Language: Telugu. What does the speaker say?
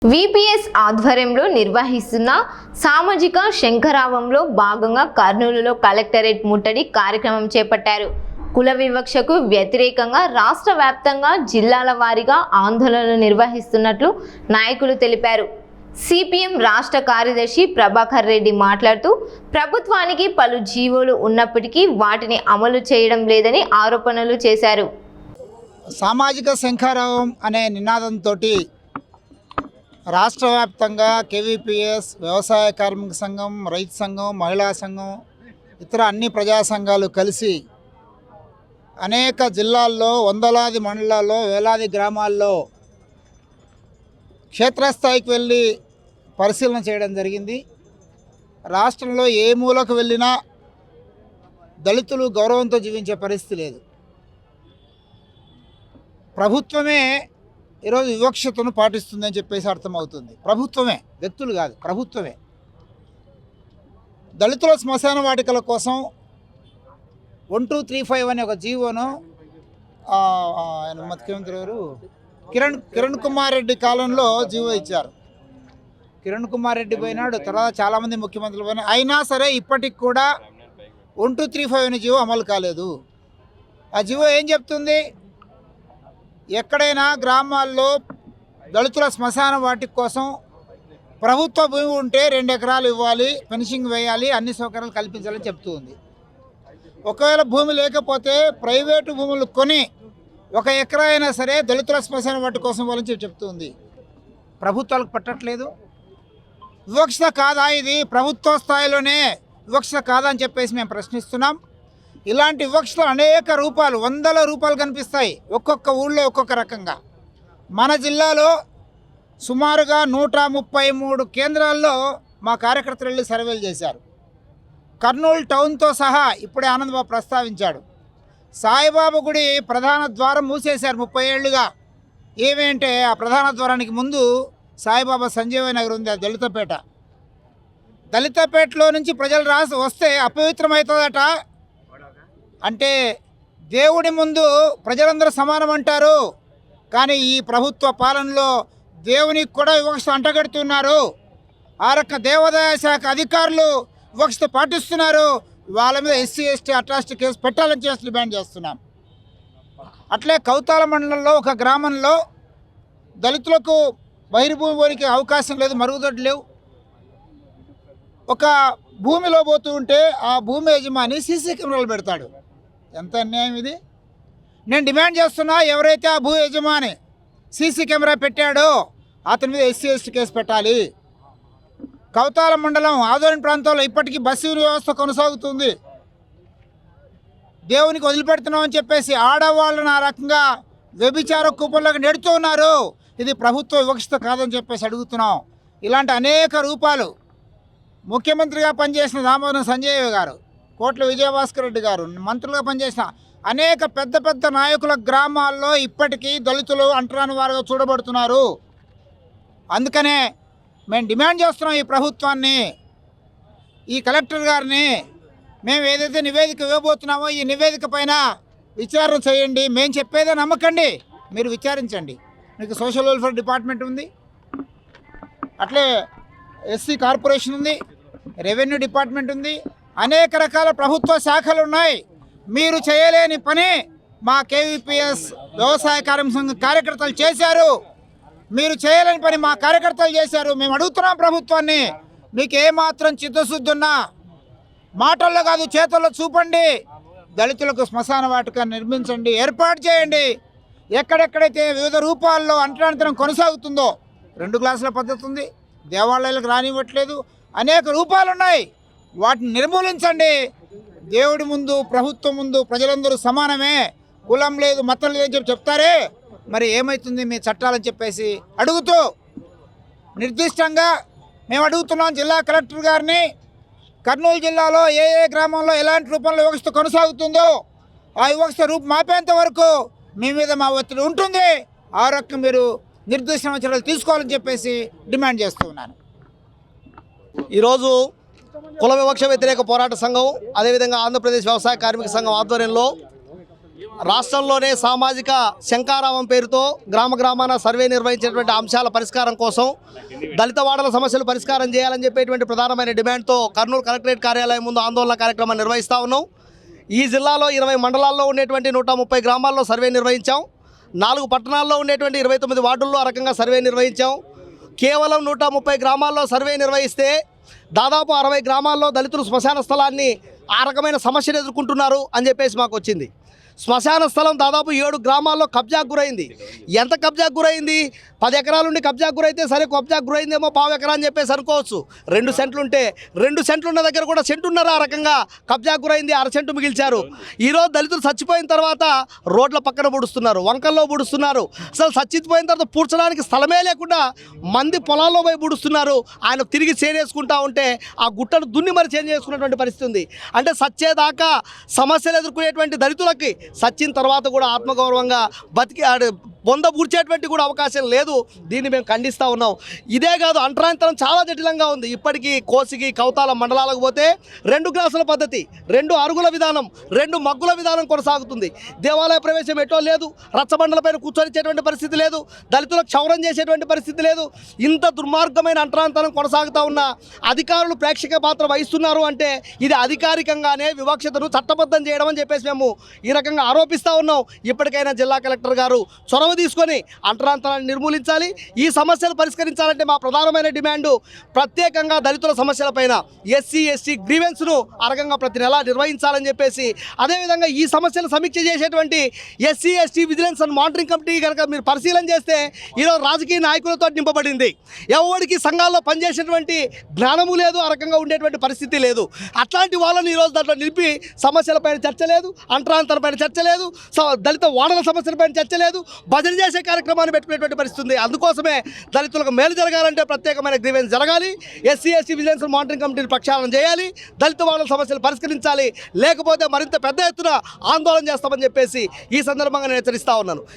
విపిఎస్ ఆధ్వర్యంలో నిర్వహిస్తున్న సామాజిక శంఖరావంలో భాగంగా కర్నూలులో కలెక్టరేట్ ముట్టడి కార్యక్రమం చేపట్టారు. కుల వివక్షకు వ్యతిరేకంగా రాష్ట్ర వ్యాప్తంగా జిల్లాల వారీగా ఆందోళనలు నిర్వహిస్తున్నట్లు నాయకులు తెలిపారు. సిపిఎం రాష్ట్ర కార్యదర్శి ప్రభాకర్ రెడ్డి మాట్లాడుతూ ప్రభుత్వానికి పలు జీవోలు ఉన్నప్పటికీ వాటిని అమలు చేయడం లేదని ఆరోపణలు చేశారు. సామాజిక శంఖారావం అనే నినాదంతో రాష్ట్ర వ్యాప్తంగా కేవీపీఎస్, వ్యవసాయ కార్మిక సంఘం, రైతు సంఘం, మహిళా సంఘం, ఇతర అన్ని ప్రజా సంఘాలు కలిసి అనేక జిల్లాల్లో, వందలాది మండలాల్లో, వేలాది గ్రామాల్లో క్షేత్రస్థాయికి వెళ్ళి పరిశీలన చేయడం జరిగింది. రాష్ట్రంలో ఏ మూలకు వెళ్ళినా దళితులు గౌరవంతో జీవించే పరిస్థితి లేదు. ప్రభుత్వమే ఈరోజు వివక్షతను పాటిస్తుందని చెప్పేసి అర్థమవుతుంది. ప్రభుత్వమే, వ్యక్తులు కాదు, ప్రభుత్వమే. దళితుల శ్మశాన వాటికల కోసం 1235 అనే ఒక జీవోను ఆయన ముఖ్యమంత్రి గారు కిరణ్ కుమార్ రెడ్డి కాలంలో జీవో ఇచ్చారు. కిరణ్ కుమార్ రెడ్డి పోయినాడు, తర్వాత చాలామంది ముఖ్యమంత్రులు పోయినా, అయినా సరే ఇప్పటికి కూడా 1235 అనే జీవో అమలు కాలేదు. ఆ జీవో ఏం చెప్తుంది? ఎక్కడైనా గ్రామాల్లో దళితుల శ్మశాన వాటిక కోసం ప్రభుత్వ భూమి ఉంటే 2 ఎకరాలు ఇవ్వాలి, ఫెన్సింగ్ వేయాలి, అన్ని సౌకర్యాలు కల్పించాలని చెప్తూ ఉంది. ఒకవేళ భూమి లేకపోతే ప్రైవేటు భూములు కొని 1 ఎకరా అయినా సరే దళితుల శ్మశాన వాటి కోసం ఇవ్వాలని చెప్తుంది. ప్రభుత్వాలకు పట్టట్లేదు. వివక్షత కాదా ఇది? ప్రభుత్వ స్థాయిలోనే వివక్షత కాదా అని చెప్పేసి మేము ప్రశ్నిస్తున్నాం. ఇలాంటి వివక్షలు అనేక రూపాలు, 100 రూపాయలు కనిపిస్తాయి ఒక్కొక్క ఊళ్ళో ఒక్కొక్క రకంగా. మన జిల్లాలో సుమారుగా 133 కేంద్రాల్లో మా కార్యకర్తలు వెళ్ళి సర్వేలు చేశారు. కర్నూలు టౌన్తో సహా ఇప్పుడే ఆనందబాబు ప్రస్తావించాడు. సాయిబాబా గుడి ప్రధాన ద్వారం మూసేశారు 30 ఏళ్లుగా. ఏమేంటే ఆ ప్రధాన ద్వారానికి ముందు సాయిబాబా సంజీవయ్య నగర్ ఉంది, అది దళితపేట. దళితపేటలో నుంచి ప్రజలు వస్తే అపవిత్రమవుతుందట. అంటే దేవుడి ముందు ప్రజలందరూ సమానం అంటారు, కానీ ఈ ప్రభుత్వ పాలనలో దేవునికి కూడా వివక్ష అంటగడుతున్నారు. ఆ రక దేవాదాయ శాఖ అధికారులు వివక్షత పాటిస్తున్నారు. వాళ్ళ మీద ఎస్సీ ఎస్టీ అట్రాసిటీ కేసు పెట్టాలని చేసి డిమాండ్ చేస్తున్నాం. అట్లే కౌతాల మండలంలో ఒక గ్రామంలో దళితులకు బహిర్భూమి పోనికి అవకాశం లేదు, మరుగుదొడ్లు లేవు. ఒక భూమిలో పోతూ ఉంటే ఆ భూమి యజమాని సీసీ కెమెరాలు పెడతాడు. ఎంత అన్యాయం ఇది! నేను డిమాండ్ చేస్తున్నా, ఎవరైతే ఆ భూ యజమాని సీసీ కెమెరా పెట్టాడో అతని మీద ఎస్సీ ఎస్టీ కేసు పెట్టాలి. కౌతాల మండలం ఆదోని ప్రాంతంలో ఇప్పటికీ బస్సు వ్యవస్థ కొనసాగుతుంది. దేవునికి వదిలిపెడుతున్నామని చెప్పేసి ఆడవాళ్ళని ఆ రకంగా వ్యభిచార కూపంలోకి నెడుతూ ఉన్నారు. ఇది ప్రభుత్వ వివక్షత కాదని చెప్పేసి అడుగుతున్నాం. ఇలాంటి అనేక రూపాలు ముఖ్యమంత్రిగా పనిచేసిన దామోదరం సంజయ్ గారు, కోట్ల విజయభాస్కర్ రెడ్డి గారు మంత్రులుగా పనిచేసిన అనేక పెద్ద పెద్ద నాయకుల గ్రామాల్లో ఇప్పటికీ దళితులు అంటరాని వారుగా చూడబడుతున్నారు. అందుకనే మేము డిమాండ్ చేస్తున్నాం ఈ ప్రభుత్వాన్ని, ఈ కలెక్టర్ గారిని, మేము ఏదైతే నివేదిక ఇవ్వబోతున్నామో ఈ నివేదిక పైన విచారణ చేయండి. మేము చెప్పేదే నమ్మకండి, మీరు విచారించండి. మీకు సోషల్ వెల్ఫేర్ డిపార్ట్మెంట్ ఉంది, అట్లే ఎస్సీ కార్పొరేషన్ ఉంది, రెవెన్యూ డిపార్ట్మెంట్ ఉంది, అనేక రకాల ప్రభుత్వ శాఖలు ఉన్నాయి. మీరు చేయలేని పని మా కేవీపీఎస్ వ్యవసాయ కార్మిక సంఘం కార్యకర్తలు చేశారు. మీరు చేయలేని పని మా కార్యకర్తలు చేశారు. మేము అడుగుతున్నాం ప్రభుత్వాన్ని, మీకు ఏమాత్రం చిత్తశుద్ధి ఉన్నా మాటల్లో కాదు చేతుల్లో చూపండి. దళితులకు శ్మశాన వాటిక నిర్మించండి, ఏర్పాటు చేయండి. ఎక్కడెక్కడైతే వివిధ రూపాల్లో అంటరానితనం కొనసాగుతుందో, 2 క్లాసుల పద్ధతి ఉంది, దేవాలయాలకు రానివ్వట్లేదు, అనేక రూపాలు ఉన్నాయి, వాటిని నిర్మూలించండి. దేవుడి ముందు, ప్రభుత్వం ముందు ప్రజలందరూ సమానమే, కులం లేదు, మతం లేదని చెప్పి చెప్తారే, మరి ఏమవుతుంది మీ చట్టాలని చెప్పేసి అడుగుతూ నిర్దిష్టంగా మేము అడుగుతున్నాం జిల్లా కలెక్టర్ గారిని, కర్నూలు జిల్లాలో ఏ గ్రామంలో ఎలాంటి రూపంలో వివక్షత కొనసాగుతుందో ఆ వివక్షత రూపుమాపేంత వరకు మీ మీద మా ఒత్తిడి ఉంటుంది. ఆ రకం మీరు నిర్దిష్టమైన చర్యలు తీసుకోవాలని చెప్పేసి డిమాండ్ చేస్తూ ఉన్నాను. ఈరోజు కుల వివక్ష వ్యతిరేక పోరాట సంఘం, అదేవిధంగా ఆంధ్రప్రదేశ్ వ్యవసాయ కార్మిక సంఘం ఆధ్వర్యంలో రాష్ట్రంలోనే సామాజిక శంఖారావం పేరుతో గ్రామ గ్రామాన సర్వే నిర్వహించేటువంటి అంశాల పరిష్కారం కోసం దళిత వాడల సమస్యలు పరిష్కారం చేయాలని చెప్పేటువంటి ప్రధానమైన డిమాండ్తో కర్నూలు కలెక్టరేట్ కార్యాలయం ముందు ఆందోళన కార్యక్రమాన్ని నిర్వహిస్తూ ఉన్నాం. ఈ జిల్లాలో 20 మండలాల్లో ఉండేటువంటి 130 గ్రామాల్లో సర్వే నిర్వహించాం. 4 పట్టణాల్లో ఉండేటువంటి 29 వార్డుల్లో ఆ రకంగా సర్వే నిర్వహించాం. కేవలం 130 గ్రామాల్లో సర్వే నిర్వహిస్తే దాదాపు 60 గ్రామాల్లో దళితులు శ్మశాన స్థలాన్ని ఆ రకమైన సమస్యను ఎదుర్కొంటున్నారు అని చెప్పేసి మాకు వచ్చింది. శ్మశాన స్థలం దాదాపు 7 గ్రామాల్లో కబ్జాకు గురైంది. ఎంత కబ్జాకు గురైంది? 10 ఎకరాల నుండి కబ్జాకు గురైతే సరే, కబ్జాకు గురైందేమో 1/4 ఎకరా అని చెప్పేసి అనుకోవచ్చు. 2 సెంట్లు ఉంటే 2 సెంట్లు ఉన్న దగ్గర కూడా సెంటున్నర ఆ రకంగా కబ్జాకు గురైంది, 1/2 సెంటు మిగిల్చారు. ఈరోజు దళితులు చచ్చిపోయిన తర్వాత రోడ్ల పక్కన పూడుస్తున్నారు, వంకల్లో పూడుస్తున్నారు. అసలు చచ్చిపోయిన తర్వాత పూడ్చడానికి స్థలమే లేకుండా మంది పొలాల్లో పోయి పూడుస్తున్నారు. ఆయన తిరిగి చేనేసుకుంటా ఉంటే ఆ గుట్టను దున్ని మరి చేంజ్ చేసుకున్నటువంటి పరిస్థితి ఉంది. అంటే సచ్చేదాకా సమస్యలు ఎదుర్కొనేటువంటి దళితులకి సచ్చిన తర్వాత కూడా ఆత్మగౌరవంగా బతికి బొంద పూడ్చేటువంటి కూడా అవకాశం లేదు. దీన్ని మేము ఖండిస్తూ ఉన్నాం. ఇదే కాదు, అంటరాంతరం చాలా జటిలంగా ఉంది. ఇప్పటికీ కోసిగి కౌతాల మండలాలకు పోతే 2 గ్లాసుల పద్ధతి, 2 అరుగుల విధానం, 2 మగ్గుల విధానం కొనసాగుతుంది. దేవాలయ ప్రవేశం ఎటో లేదు, రచ్చబండలపైన కూర్చొనిచ్చేటువంటి పరిస్థితి లేదు, దళితులకు క్షౌరం చేసేటువంటి పరిస్థితి లేదు. ఇంత దుర్మార్గమైన అంటరాంతరం కొనసాగుతూ ఉన్న అధికారులు ప్రేక్షక పాత్ర వహిస్తున్నారు అంటే ఇది అధికారికంగానే వివక్షతను చట్టబద్ధం చేయడం అని చెప్పేసి మేము ఈ రకంగా ఆరోపిస్తూ ఉన్నాం. ఇప్పటికైనా జిల్లా కలెక్టర్ గారు చొరవ తీసుకొని అంటరాంతరాన్ని నిర్మూలించాలి. ఈ సమస్యలు పరిష్కరించాలంటే మా ప్రధానమైన డిమాండు ప్రత్యేకంగా దళితుల సమస్యలపైన ఎస్సీ ఎస్టీ గ్రీవెన్స్ను ఆ రకంగా ప్రతి నెల నిర్వహించాలని చెప్పేసి, అదేవిధంగా ఈ సమస్యలు సమీక్ష చేసేటువంటి SC ST vigilance and monitoring committee కనుక మీరు పరిశీలన చేస్తే ఈరోజు రాజకీయ నాయకులతో నింపబడింది. ఎవరికి సంఘాల్లో పనిచేసేటువంటి జ్ఞానము లేదు, ఆ రకంగా ఉండేటువంటి పరిస్థితి లేదు. అట్లాంటి వాళ్ళని ఈరోజు దాంట్లో నిలిపి సమస్యలపైన చర్చ లేదు, అంటరాంతరపైన చర్చ లేదు, దళిత వాడల సమస్యలపైన చర్చ లేదు, భజన చేసే కార్యక్రమాన్ని పెట్టుకునేటువంటి పరిస్థితి ఉంది. అందుకోసమే దళితులకు మేలు జరగాలంటే ప్రత్యేకమైన గ్రీవెన్స్ జరగాలి, ఎస్సీ ఎస్టీ విజిలెన్స్ మానిటరింగ్ కమిటీని ప్రక్షాళన చేయాలి, దళిత వాళ్ళ సమస్యలు పరిష్కరించాలి. లేకపోతే మరింత పెద్ద ఎత్తున ఆందోళన చేస్తామని చెప్పేసి ఈ సందర్భంగా నేను హెచ్చరిస్తా ఉన్నాను.